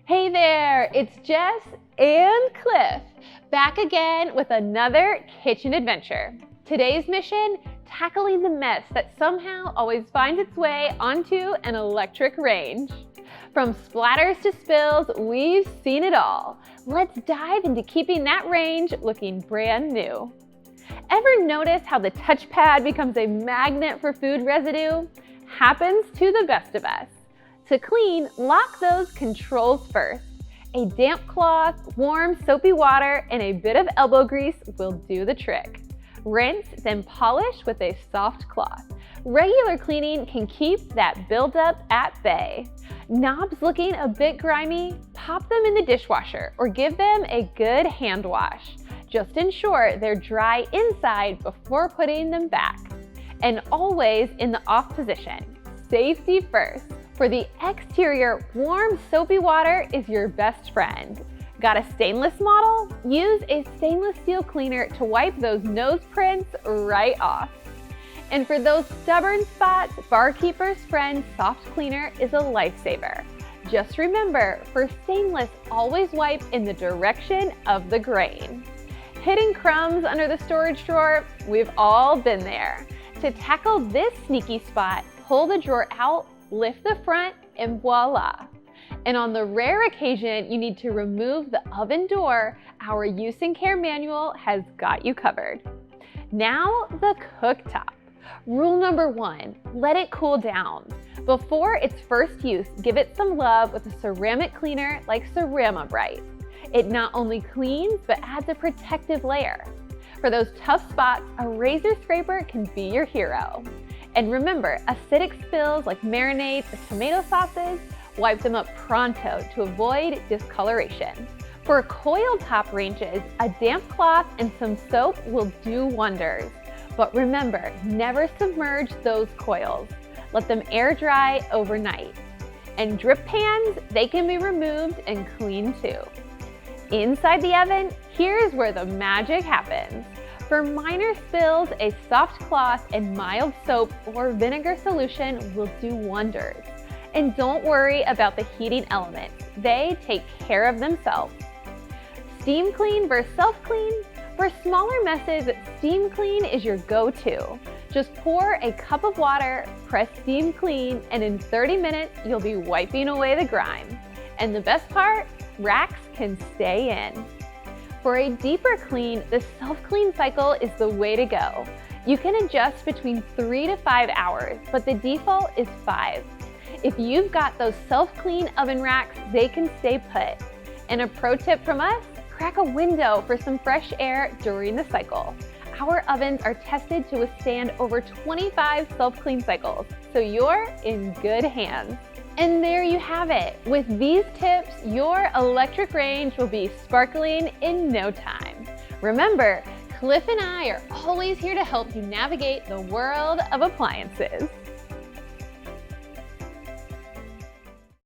Hey there, it's Jess and Cliff, back again with another kitchen adventure. Today's mission, tackling the mess that somehow always finds its way onto an electric range. From splatters to spills, we've seen it all. Let's dive into keeping that range looking brand new. Ever notice how the touchpad becomes a magnet for food residue? Happens to the best of us. To clean, lock those controls first. A damp cloth, warm soapy water, and a bit of elbow grease will do the trick. Rinse, then polish with a soft cloth. Regular cleaning can keep that buildup at bay. Knobs looking a bit grimy? Pop them in the dishwasher or give them a good hand wash. Just ensure they're dry inside before putting them back. And always in the off position. Safety first. For the exterior, warm soapy water is your best friend. Got a stainless model? Use a stainless steel cleaner to wipe those nose prints right off. And for those stubborn spots, Barkeeper's Friend Soft Cleaner is a lifesaver. Just remember, for stainless, always wipe in the direction of the grain. Hidden crumbs under the storage drawer? We've all been there. To tackle this sneaky spot, pull the drawer out, lift the front, and voila. And on the rare occasion you need to remove the oven door, our use and care manual has got you covered. Now the cooktop. Rule number 1, let it cool down. Before its first use, give it some love with a ceramic cleaner like Cerama Bright. It not only cleans, but adds a protective layer. For those tough spots, a razor scraper can be your hero. And remember, acidic spills like marinades or tomato sauces, wipe them up pronto to avoid discoloration. For coiled top ranges, a damp cloth and some soap will do wonders. But remember, never submerge those coils. Let them air dry overnight. And drip pans, they can be removed and cleaned too. Inside the oven, here's where the magic happens. For minor spills, a soft cloth and mild soap or vinegar solution will do wonders. And don't worry about the heating elements. They take care of themselves. Steam clean versus self-clean? For smaller messes, steam clean is your go-to. Just pour a cup of water, press steam clean, and in 30 minutes, you'll be wiping away the grime. And the best part? Racks can stay in. For a deeper clean, the self-clean cycle is the way to go. You can adjust between 3 to 5 hours, but the default is 5. If you've got those self-clean oven racks, they can stay put. And a pro tip from us, crack a window for some fresh air during the cycle. Our ovens are tested to withstand over 25 self-clean cycles, so you're in good hands. And there you have it. With these tips, your electric range will be sparkling in no time. Remember, Cliff and I are always here to help you navigate the world of appliances.